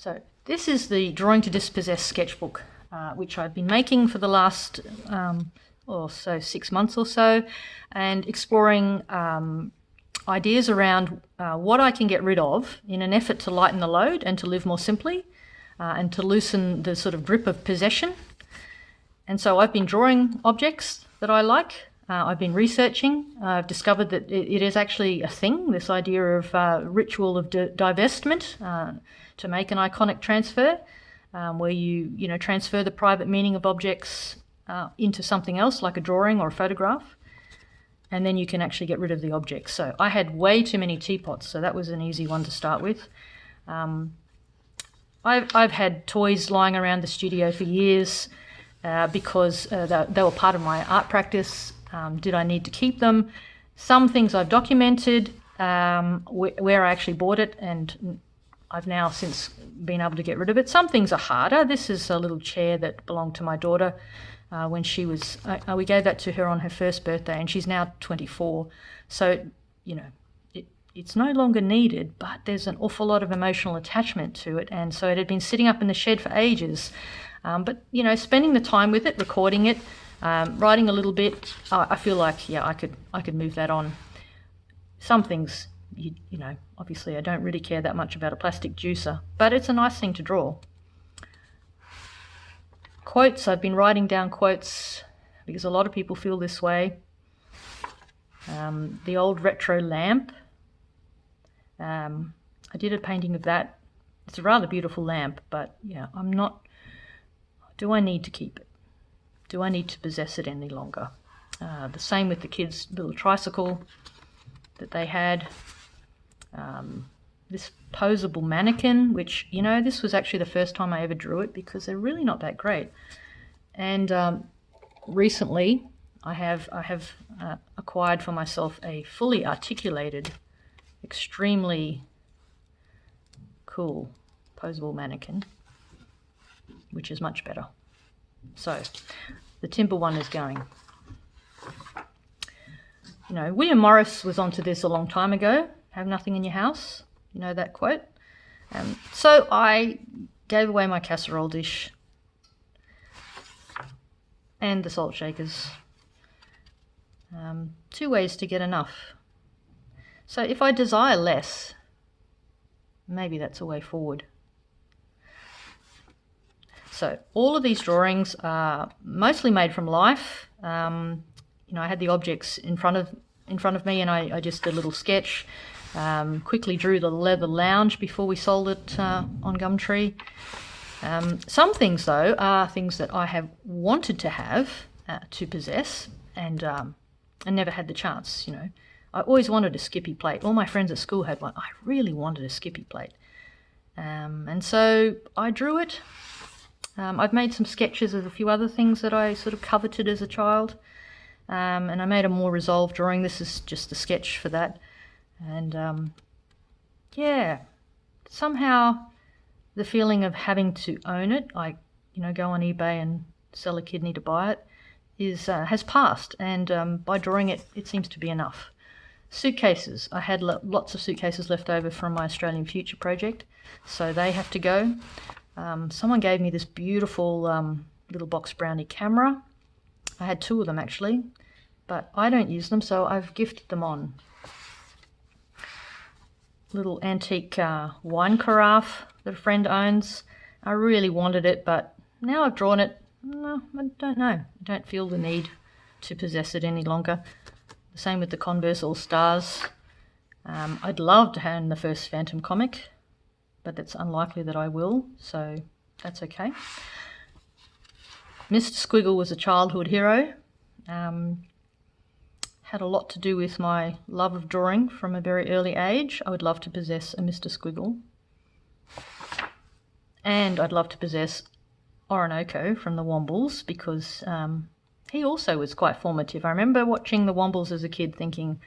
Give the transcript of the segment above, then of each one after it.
So this is the Drawing to Dispossess sketchbook, which I've been making for the last 6 months or so, and exploring ideas around what I can get rid of in an effort to lighten the load and to live more simply, and to loosen the sort of grip of possession. And so I've been drawing objects that I like. I've been researching. I've discovered that it is actually a thing, this idea of ritual of divestment, to make an iconic transfer, where you transfer the private meaning of objects into something else, like a drawing or a photograph, and then you can actually get rid of the objects. So I had way too many teapots, so that was an easy one to start with. I've had toys lying around the studio for years because they were part of my art practice. Did I need to keep them? Some things I've documented where I actually bought it, and I've now since been able to get rid of it. Some things are harder. This is a little chair that belonged to my daughter when she was, we gave that to her on her first birthday, and she's now 24. So, it's no longer needed, but there's an awful lot of emotional attachment to it, and so it had been sitting up in the shed for ages. But spending the time with it, recording it, writing a little bit, I feel like I could move that on. Some things, obviously I don't really care that much about a plastic juicer, but it's a nice thing to draw. Quotes, I've been writing down quotes because a lot of people feel this way. The old retro lamp. I did a painting of that. It's a rather beautiful lamp, but do I need to keep it? Do I need to possess it any longer? The same with the kids' little tricycle that they had. This posable mannequin, which, this was actually the first time I ever drew it because they're really not that great. And recently I have acquired for myself a fully articulated, extremely cool posable mannequin, which is much better. So the timber one is going. William Morris was onto this a long time ago. Have nothing in your house. You know that quote? So I gave away my casserole dish and the salt shakers. 2 ways to get enough. So if I desire less, maybe that's a way forward. So all of these drawings are mostly made from life. I had the objects in front of me, and I just did a little sketch. Quickly drew the leather lounge before we sold it on Gumtree. Some things, though, are things that I have wanted to have, to possess, and never had the chance. I always wanted a Skippy plate. All my friends at school had one. I really wanted a Skippy plate. And so I drew it. I've made some sketches of a few other things that I sort of coveted as a child. And I made a more resolved drawing. This is just a sketch for that. And somehow the feeling of having to own it, go on eBay and sell a kidney to buy it, has passed. And by drawing it, it seems to be enough. Suitcases. I had lots of suitcases left over from my Australian Future project, so they have to go. Someone gave me this beautiful little box brownie camera. I had 2 of them actually, but I don't use them, so I've gifted them on. Little antique wine carafe that a friend owns. I really wanted it, but now I've drawn it, no, I don't know. I don't feel the need to possess it any longer. The same with the Converse All Stars. I'd love to own the first Phantom comic, but it's unlikely that I will, so that's okay. Mr. Squiggle was a childhood hero. Had a lot to do with my love of drawing from a very early age. I would love to possess a Mr. Squiggle. And I'd love to possess Orinoco from the Wombles because he also was quite formative. I remember watching the Wombles as a kid thinking,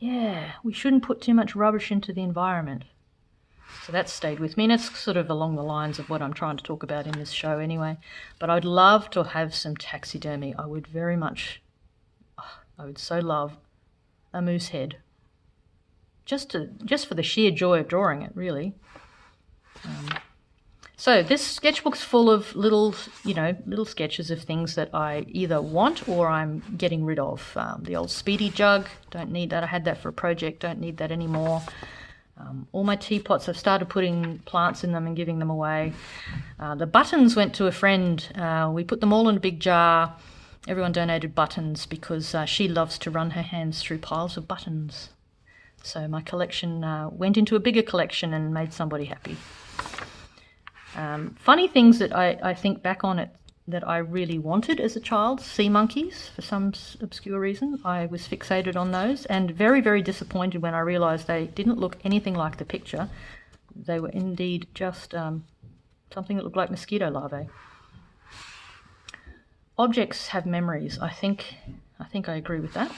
we shouldn't put too much rubbish into the environment. So that stayed with me, and it's sort of along the lines of what I'm trying to talk about in this show anyway. But I'd love to have some taxidermy. I would so love a moose head. Just for the sheer joy of drawing it, really. So this sketchbook's full of little sketches of things that I either want or I'm getting rid of. The old Speedy jug, don't need that. I had that for a project, don't need that anymore. All my teapots, I've started putting plants in them and giving them away. The buttons went to a friend. We put them all in a big jar. Everyone donated buttons because she loves to run her hands through piles of buttons. So my collection went into a bigger collection and made somebody happy. Funny things that I think back on it that I really wanted as a child, sea monkeys, for some obscure reason. I was fixated on those and very, very disappointed when I realised they didn't look anything like the picture. They were indeed just something that looked like mosquito larvae. Objects have memories. I think I agree with that.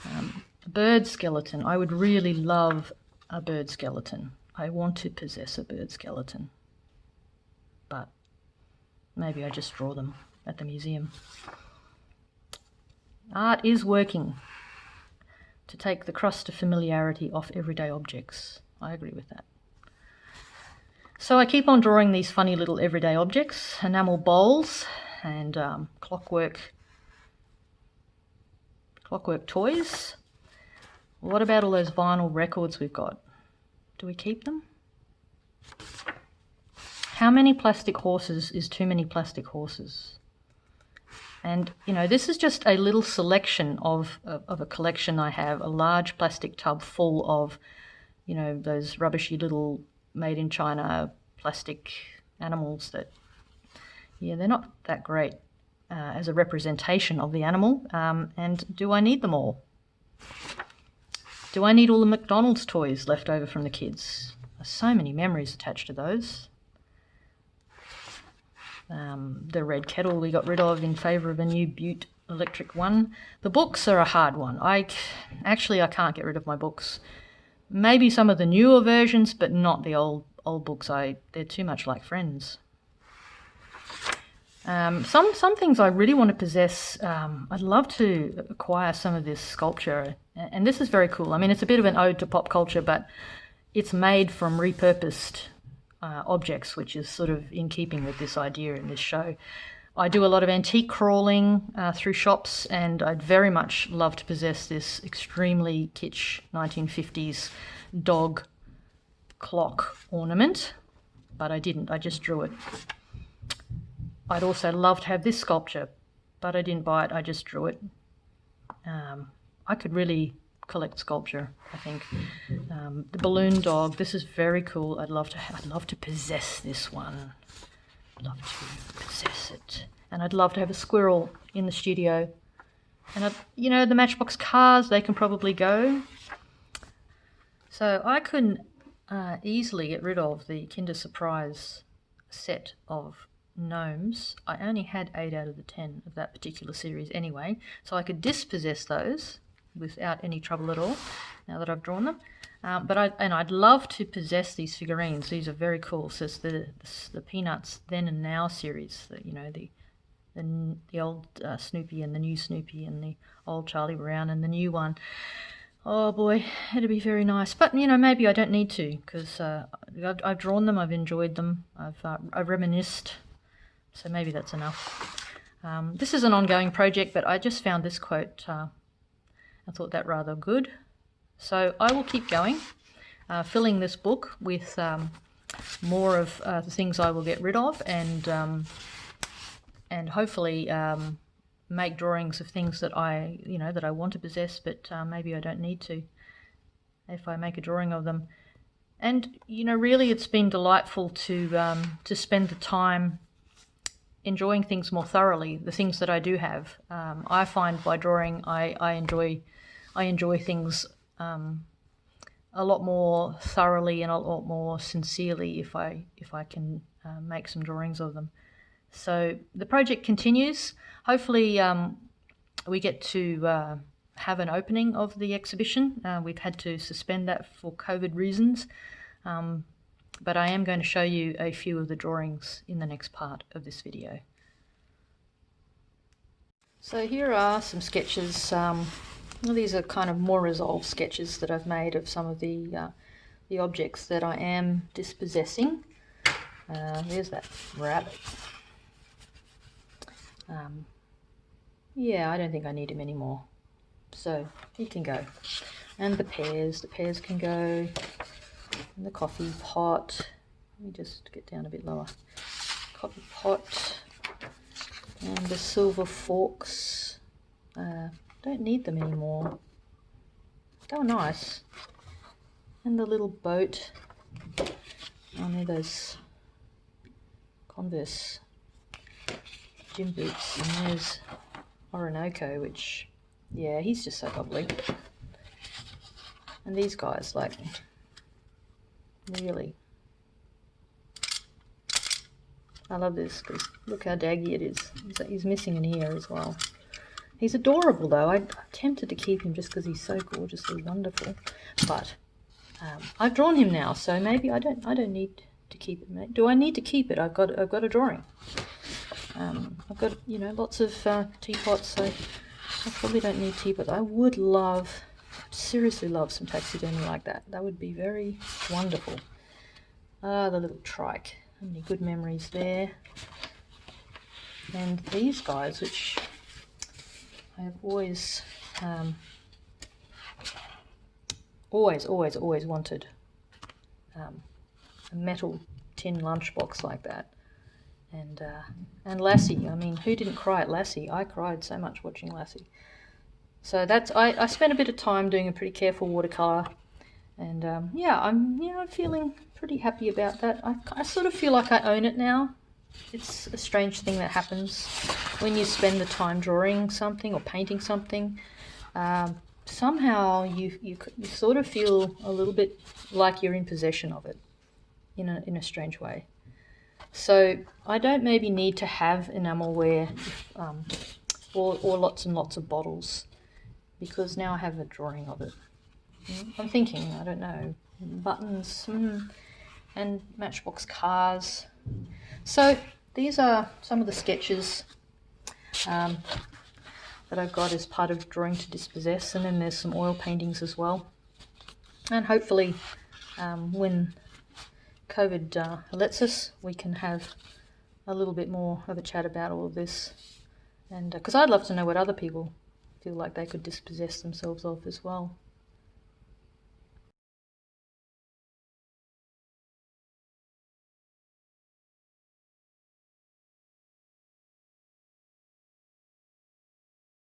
A bird skeleton. I would really love a bird skeleton. I want to possess a bird skeleton. But maybe I just draw them at the museum. Art is working to take the crust of familiarity off everyday objects. I agree with that. So I keep on drawing these funny little everyday objects, enamel bowls and clockwork toys. What about all those vinyl records we've got? Do we keep them? How many plastic horses is too many plastic horses? And, this is just a little selection of a collection I have, a large plastic tub full of, those rubbishy little made in China plastic animals that, they're not that great as a representation of the animal. And do I need them all? Do I need all the McDonald's toys left over from the kids? There's so many memories attached to those. The red kettle we got rid of in favour of a new Butte electric one. The books are a hard one. I can't get rid of my books. Maybe some of the newer versions, but not the old books. They're too much like friends. Some things I really want to possess. I'd love to acquire some of this sculpture, and this is very cool. I mean, it's a bit of an ode to pop culture, but it's made from repurposed objects, which is sort of in keeping with this idea in this show. I do a lot of antique crawling through shops, and I'd very much love to possess this extremely kitsch 1950s dog clock ornament, but I didn't. I just drew it. I'd also love to have this sculpture, but I didn't buy it. I just drew it. I could really collect sculpture, I think. The balloon dog, this is very cool. I'd love to possess this one. I'd love to possess it. And I'd love to have a squirrel in the studio. And the Matchbox cars, they can probably go. So I could easily get rid of the Kinder Surprise set of gnomes. I only had 8 out of the 10 of that particular series anyway, so I could dispossess those without any trouble at all now that I've drawn them. I'd love to possess these figurines. These are very cool. So it's the Peanuts Then and Now series. The old Snoopy and the new Snoopy and the old Charlie Brown and the new one. Oh boy, it'd be very nice. But maybe I don't need to, because I've drawn them. I've enjoyed them. I've reminisced. So maybe that's enough. This is an ongoing project, but I just found this quote. I thought that rather good. So I will keep going, filling this book with more of the things I will get rid of, and hopefully make drawings of things that I want to possess, but maybe I don't need to if I make a drawing of them. And really, it's been delightful to spend the time enjoying things more thoroughly, the things that I do have. I find by drawing I enjoy things a lot more thoroughly and a lot more sincerely if I can make some drawings of them. So the project continues. Hopefully we get to have an opening of the exhibition. We've had to suspend that for COVID reasons. But I am going to show you a few of the drawings in the next part of this video. So here are some sketches. These are kind of more resolved sketches that I've made of some of the objects that I am dispossessing. There's that rabbit. Yeah, I don't think I need him anymore. So he can go. And the pears can go. And the coffee pot. Let me just get down a bit lower. Coffee pot. And the silver forks. Don't need them anymore. They were nice. And the little boat. Oh, there those Converse gym boots. And there's Orinoco, which, yeah, he's just so lovely. And these guys, like, really. I love this because look how daggy it is. He's missing an ear as well. He's adorable though. I'm tempted to keep him just because he's so gorgeously wonderful. But I've drawn him now, so maybe I don't need to keep it. Do I need to keep it? I've got a drawing. I've got lots of teapots, so I probably don't need teapots. I would love, seriously love some taxidermy like that. That would be very wonderful. The little trike. How many good memories there. And these guys, which I have always wanted a metal tin lunchbox like that. And Lassie, I mean, who didn't cry at Lassie? I cried so much watching Lassie. So that's, I spent a bit of time doing a pretty careful watercolor, and I'm feeling pretty happy about that. I sort of feel like I own it now. It's a strange thing that happens when you spend the time drawing something or painting something. Somehow you sort of feel a little bit like you're in possession of it in a strange way. So I don't maybe need to have enamelware or lots and lots of bottles, because now I have a drawing of it. I'm thinking, I don't know, buttons and Matchbox cars. So these are some of the sketches that I've got as part of Drawing to Dispossess, and then there's some oil paintings as well. And hopefully when COVID lets us, we can have a little bit more of a chat about all of this, and because I'd love to know what other people feel like they could dispossess themselves of as well.